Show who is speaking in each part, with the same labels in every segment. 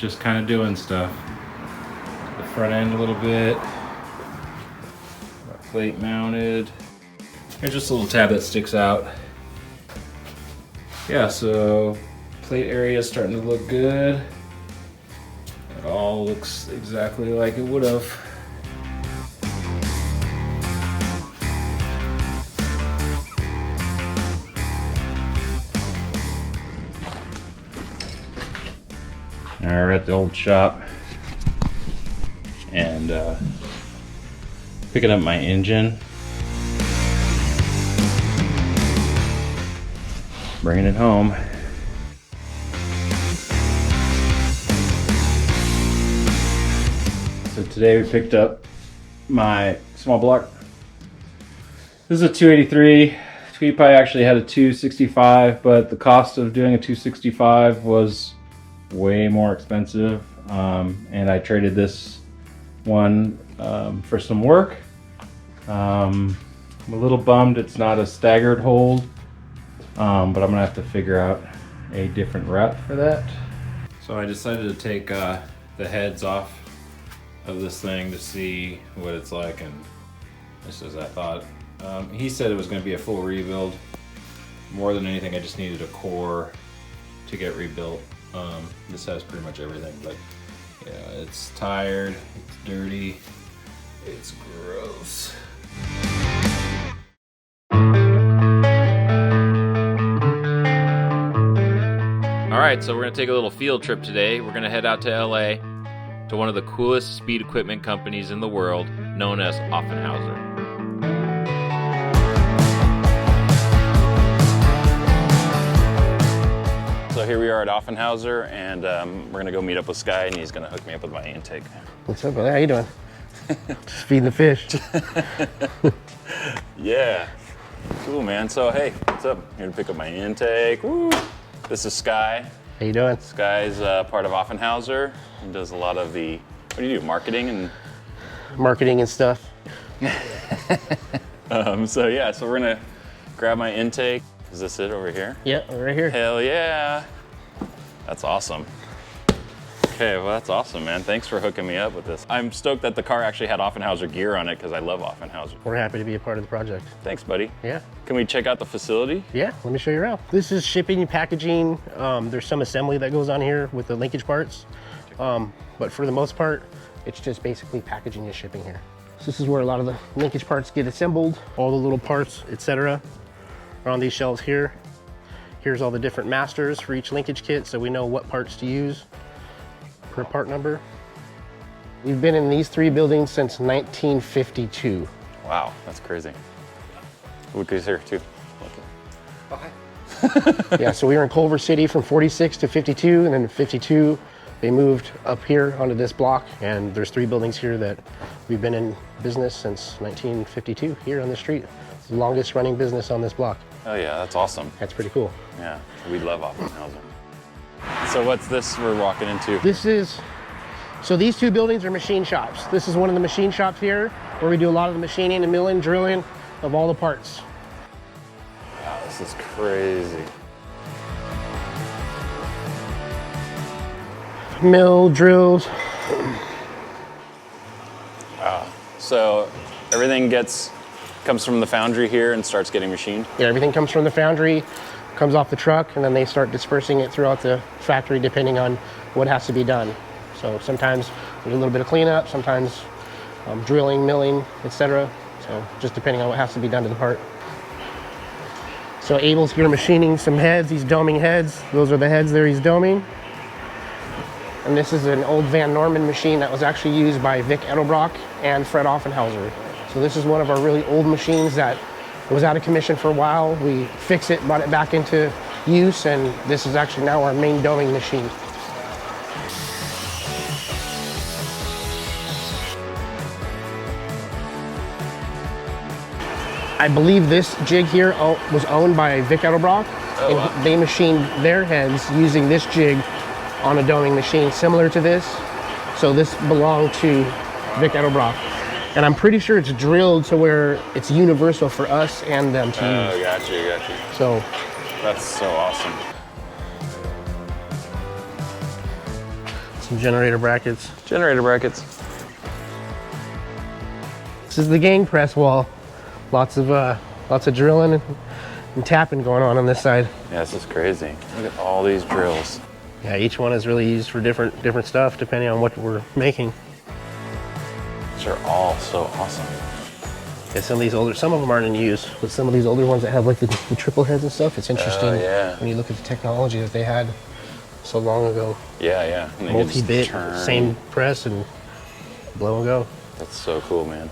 Speaker 1: just kind of doing stuff. The front end a little bit. Plate mounted. Here's just a little tab that sticks out. Yeah, so plate area is starting to look good. It all looks exactly like it would have. All right, we're at the old shop and picking up my engine, bringing it home. So today we picked up my small block. This is a 283. TweetPie actually had a 265, but the cost of doing a 265 was way more expensive, and I traded this one for some work. I'm a little bummed it's not a staggered hold, but I'm gonna have to figure out a different route for that. So I decided to take the heads off of this thing to see what it's like, and just as I thought. He said it was going to be a full rebuild. More than anything, I just needed a core to get rebuilt. This has pretty much everything, but yeah, it's tired, it's dirty, it's gross. All right, so we're gonna take a little field trip today. We're gonna head out to LA to one of the coolest speed equipment companies in the world, known as Offenhauser. So here we are at Offenhauser, and we're gonna go meet up with Sky, and he's gonna hook me up with my intake.
Speaker 2: What's up, brother? How you doing? Just feeding the fish.
Speaker 1: Yeah, cool, man. So hey, what's up? Here to pick up my intake. Woo! This is Sky.
Speaker 2: How you doing?
Speaker 1: Sky's part of Offenhauser and does a lot of the, what do you do, marketing and
Speaker 2: stuff.
Speaker 1: So yeah, so we're gonna grab my intake. Is this it over here?
Speaker 2: Yeah, right here.
Speaker 1: Hell yeah. That's awesome. Okay, well that's awesome, man. Thanks for hooking me up with this. I'm stoked that the car actually had Offenhauser gear on it because I love Offenhauser.
Speaker 2: We're happy to be a part of the project.
Speaker 1: Thanks, buddy.
Speaker 2: Yeah.
Speaker 1: Can we check out the facility?
Speaker 2: Yeah, let me show you around. This is shipping and packaging. There's some assembly that goes on here with the linkage parts. But for the most part, it's just basically packaging and shipping here. So this is where a lot of the linkage parts get assembled. All the little parts, etc. are on these shelves here. Here's all the different masters for each linkage kit, so we know what parts to use per part number. We've been in these three buildings since 1952.
Speaker 1: Wow, that's crazy. Lucas here too.
Speaker 2: Oh, hi. Yeah, so we were in Culver City from 46 to 52, and then in 52, they moved up here onto this block, and there's three buildings here that we've been in business since 1952 here on the street. It's the longest running business on this block.
Speaker 1: Oh yeah, that's awesome.
Speaker 2: That's pretty cool.
Speaker 1: Yeah, we love Offenhauser. So what's this we're walking into?
Speaker 2: So these two buildings are machine shops. This is one of the machine shops here where we do a lot of the machining and milling, drilling of all the parts.
Speaker 1: Wow, this is crazy.
Speaker 2: Mill, drills.
Speaker 1: Wow. So everything comes from the foundry here and starts getting machined?
Speaker 2: Yeah, everything comes from the foundry, comes off the truck, and then they start dispersing it throughout the factory depending on what has to be done. So sometimes there's a little bit of cleanup, sometimes drilling, milling, etc. So just depending on what has to be done to the part. So Abel's here machining some heads. He's doming heads. Those are the heads there he's doming. And this is an old Van Norman machine that was actually used by Vic Edelbrock and Fred Offenhauser. So this is one of our really old machines that was out of commission for a while. We fixed it, brought it back into use, and this is actually now our main doming machine. I believe this jig here was owned by Vic Edelbrock, and wow. They machined their heads using this jig on a doming machine similar to this. So this belonged to Vic Edelbrock. And I'm pretty sure it's drilled to where it's universal for us and them to use.
Speaker 1: Oh, gotcha.
Speaker 2: So
Speaker 1: that's so awesome.
Speaker 2: Some generator brackets.
Speaker 3: Generator brackets.
Speaker 2: This is the gang press wall. Lots of drilling and tapping going on this side.
Speaker 3: Yeah, this is crazy. Look at all these drills.
Speaker 2: Yeah, each one is really used for different stuff depending on what we're making.
Speaker 3: These are all so awesome.
Speaker 2: Yeah, some of them aren't in use, but some of these older ones that have like the triple heads and stuff, it's interesting when you look at the technology that they had so long ago.
Speaker 3: Yeah.
Speaker 2: Multi-bit, same press and blow and go.
Speaker 3: That's so cool, man.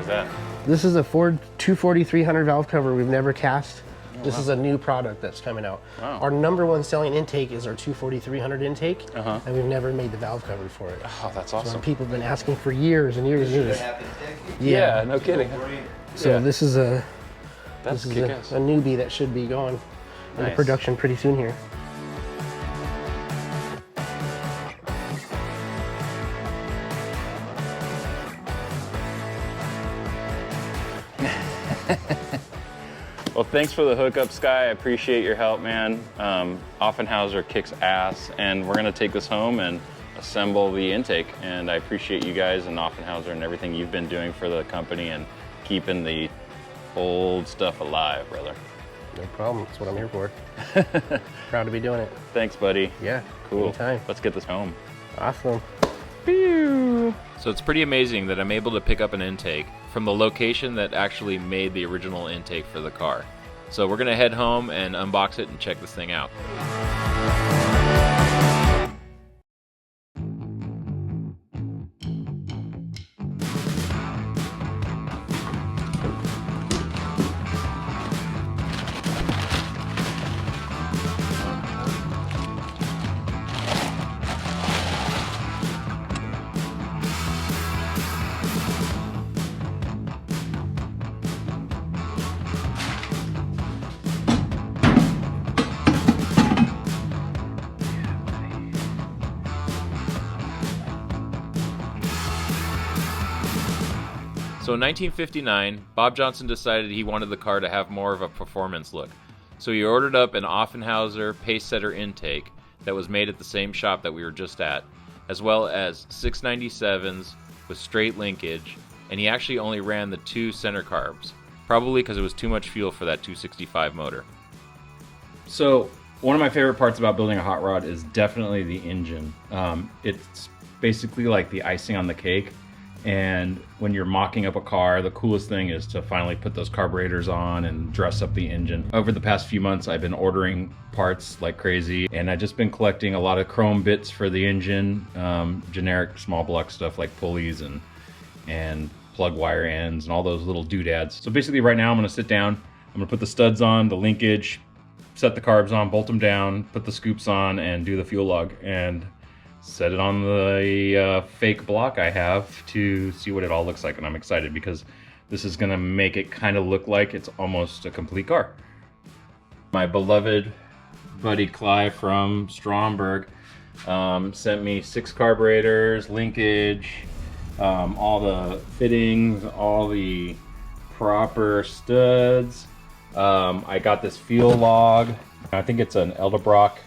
Speaker 3: That?
Speaker 2: This is a Ford 240-300 valve cover we've never cast. This is a new product that's coming out.
Speaker 3: Wow.
Speaker 2: Our #1 selling intake is our 240-300 intake, and we've never made the valve cover for it.
Speaker 3: Oh, that's awesome.
Speaker 2: So people have been asking for years and years and years.
Speaker 3: Yeah, no kidding.
Speaker 2: So this is a
Speaker 3: kick-ass.
Speaker 2: a newbie that should be going into production pretty soon here.
Speaker 3: Well, thanks for the hookup, Sky. I appreciate your help, man. Offenhauser kicks ass, and we're gonna take this home and assemble the intake. And I appreciate you guys and Offenhauser and everything you've been doing for the company and keeping the old stuff alive, brother.
Speaker 2: No problem. That's what I'm here for. Proud to be doing it.
Speaker 3: Thanks, buddy.
Speaker 2: Yeah.
Speaker 3: Cool.
Speaker 2: Anytime.
Speaker 3: Let's get this home.
Speaker 2: Awesome.
Speaker 4: So it's pretty amazing that I'm able to pick up an intake from the location that actually made the original intake for the car. So we're gonna head home and unbox it and check this thing out. So in 1959, Bob Johnson decided he wanted the car to have more of a performance look. So he ordered up an Offenhauser pace setter intake that was made at the same shop that we were just at, as well as 697s with straight linkage, and he actually only ran the 2 center carbs, probably because it was too much fuel for that 265 motor.
Speaker 1: So one of my favorite parts about building a hot rod is definitely the engine. It's basically like the icing on the cake. And when you're mocking up a car, the coolest thing is to finally put those carburetors on and dress up the engine. Over the past few months, I've been ordering parts like crazy, and I've just been collecting a lot of chrome bits for the engine, generic small block stuff like pulleys and plug wire ends and all those little doodads. So basically right now I'm gonna sit down, I'm gonna put the studs on, the linkage, set the carbs on, bolt them down, put the scoops on, and do the fuel lug, and set it on the fake block I have to see what it all looks like. And I'm excited because this is gonna make it kind of look like it's almost a complete car. My beloved buddy Clive from Stromberg sent me 6 carburetors, linkage, all the fittings, all the proper studs. I got this fuel log. I think it's an Edelbrock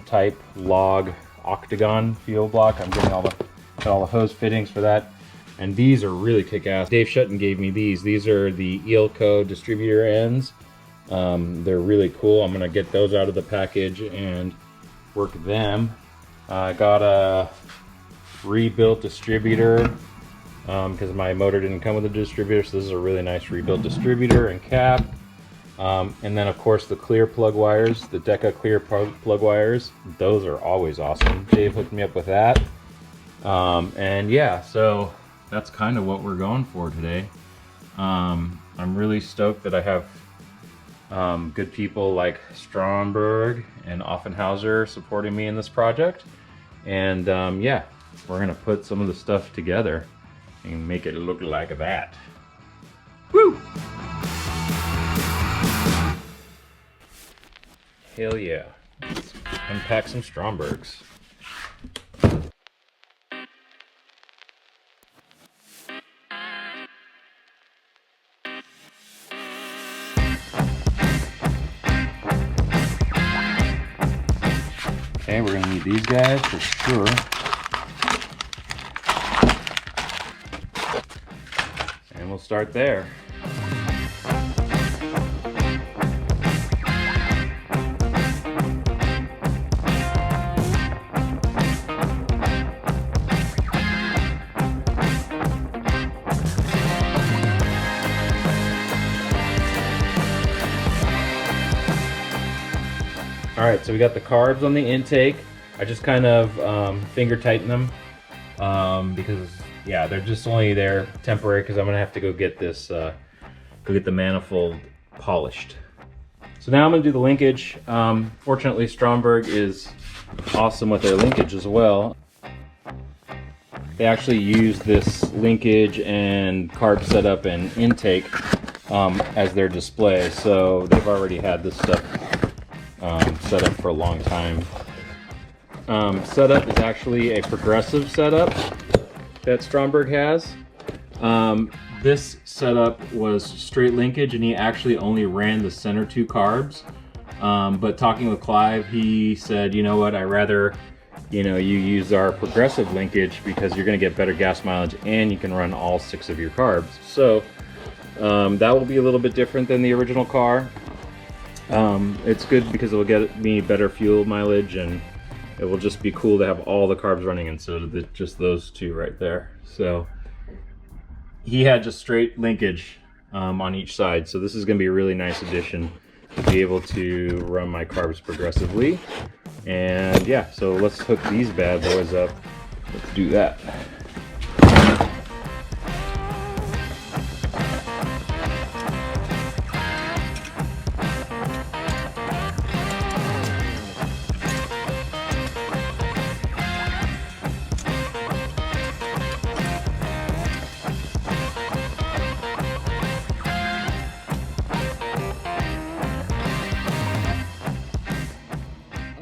Speaker 1: type log octagon fuel block. I'm getting all the hose fittings for that, and these are really kick-ass. Dave Shutton gave me these. These are the Eelco distributor ends. They're really cool. I'm gonna get those out of the package and work them. I got a rebuilt distributor because my motor didn't come with a distributor, so this is a really nice rebuilt distributor and cap. And then of course the clear plug wires, the Deca clear plug wires, those are always awesome. Dave hooked me up with that. And yeah, so that's kind of what we're going for today. I'm really stoked that I have good people like Stromberg and Offenhauser supporting me in this project. And yeah, we're gonna put some of the stuff together.
Speaker 4: and make it look like that. Woo! Hell yeah. Let's unpack some Strombergs. Okay, we're gonna need these guys for sure. And we'll start there. All right, so we got the carbs on the intake. I just kind of finger tighten them because yeah, they're just only there temporary because I'm gonna have to go get this, go get the manifold polished. So now I'm gonna do the linkage. Fortunately, Stromberg is awesome with their linkage as well. They actually use this linkage and carb setup and intake as their display, so they've already had this stuff set up for a long time. Setup is actually a progressive setup that Stromberg has. This setup was straight linkage, and he actually only ran the center two carbs. But talking with Clive, he said, you know what, I rather, you use our progressive linkage because you're going to get better gas mileage and you can run all 6 of your carbs. So that will be a little bit different than the original car. It's good because it will get me better fuel mileage, and it will just be cool to have all the carbs running instead of just those 2 right there. So he had just straight linkage on each side, so this is going to be a really nice addition to be able to run my carbs progressively. And yeah, so let's hook these bad boys up. Let's do that.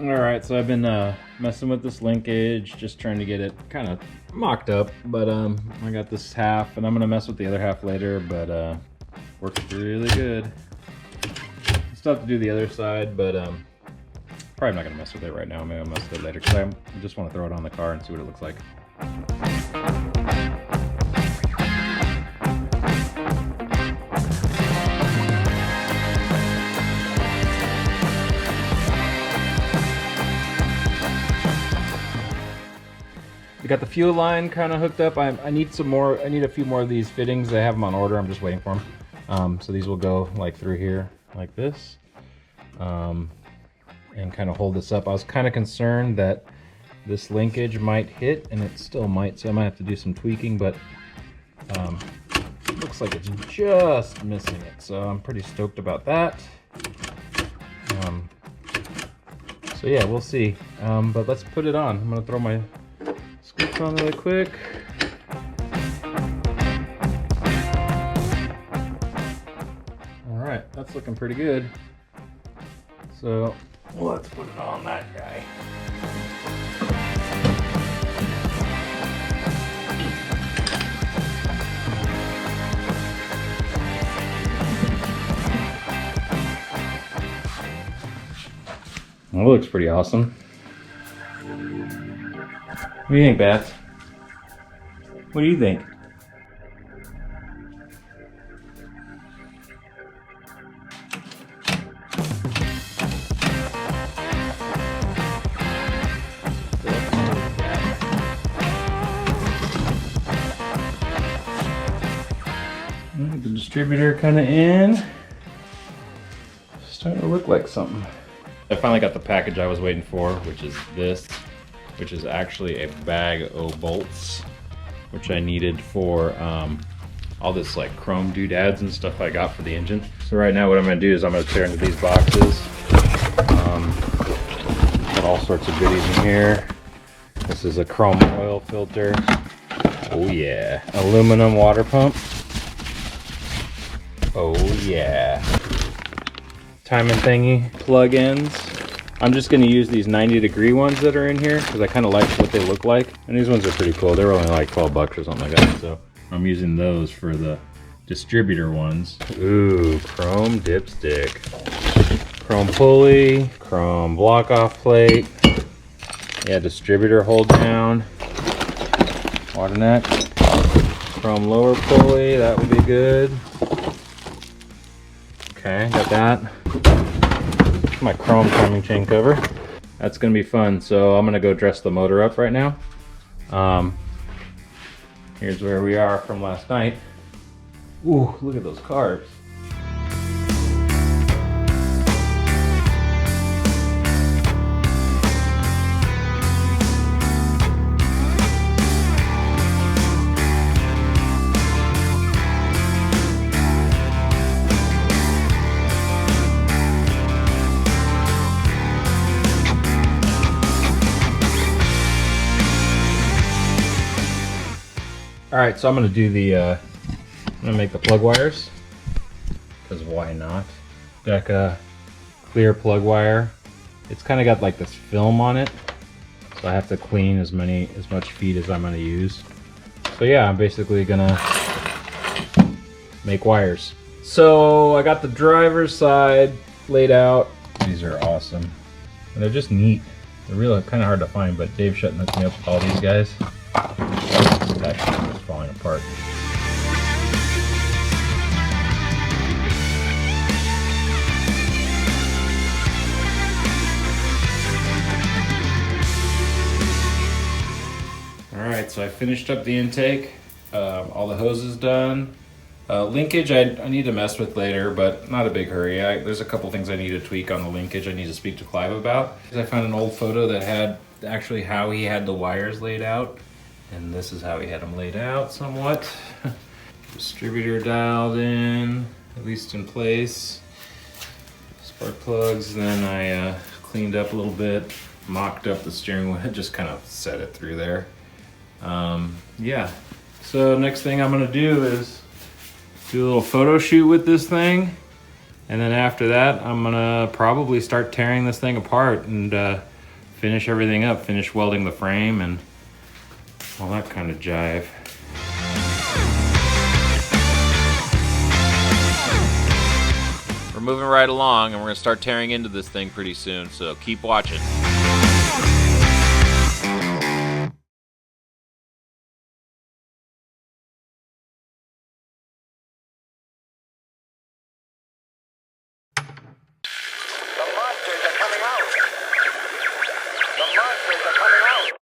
Speaker 4: Alright, so I've been messing with this linkage, just trying to get it kind of mocked up, but I got this half, and I'm going to mess with the other half later, but works really good. Still have to do the other side, but probably not going to mess with it right now. Maybe I'll mess with it later, because I just want to throw it on the car and see what it looks like. We got the fuel line kind of hooked up. I need some more. I need a few more of these fittings. I have them on order. I'm just waiting for them. So these will go like through here, like this, and kind of hold this up. I was kind of concerned that this linkage might hit, and it still might. So I might have to do some tweaking, but looks like it's just missing it. So I'm pretty stoked about that. So yeah, we'll see. But let's put it on. I'm gonna throw my scoops on really quick. Alright, that's looking pretty good. So let's put it on that guy. Well, that looks pretty awesome. What do you think, Beth? What do you think? The distributor kind of in. Starting to look like something. I finally got the package I was waiting for, which is this, which is actually a bag of bolts, which I needed for all this like chrome doodads and stuff I got for the engine. So right now what I'm going to do is I'm going to tear into these boxes. Got all sorts of goodies in here. This is a chrome oil filter.
Speaker 1: Oh yeah. Aluminum water pump. Oh yeah. Timing thingy. Plug-ins. I'm just going to use these 90-degree ones that are in here because I kind of like what they look like. And these ones are pretty cool. They're only like 12 bucks or something like that. So I'm using those for the distributor ones. Ooh, chrome dipstick. Chrome pulley. Chrome block-off plate. Yeah, distributor hold down. Water neck. Chrome lower pulley. That would be good. Okay, got that. My chrome timing chain cover. That's gonna be fun. So I'm gonna go dress the motor up right now. Here's where we are from last night. Ooh, look at those carbs. All right, so I'm gonna do the, I'm gonna make the plug wires, because why not? Got a clear plug wire. It's kind of got like this film on it, so I have to clean as much feed as I'm gonna use. So yeah, I'm basically gonna make wires. So I got the driver's side laid out. These are awesome, and they're just neat. They're really kind of hard to find, but Dave Shutton hooked me up with all these guys. That shit was falling apart. Alright, so I finished up the intake. All the hoses done. Linkage I need to mess with later, but not a big hurry. There's a couple things I need to tweak on the linkage I need to speak to Clive about. I found an old photo that had actually how he had the wires laid out. And this is how he had them laid out somewhat. Distributor dialed in, at least in place. Spark plugs, then I cleaned up a little bit, mocked up the steering wheel, just kind of set it through there. Yeah, so next thing I'm gonna do is do a little photo shoot with this thing. And then after that, I'm gonna probably start tearing this thing apart and finish everything up, finish welding the frame and all that kind of jive.
Speaker 4: We're moving right along and we're going to start tearing into this thing pretty soon, so keep watching.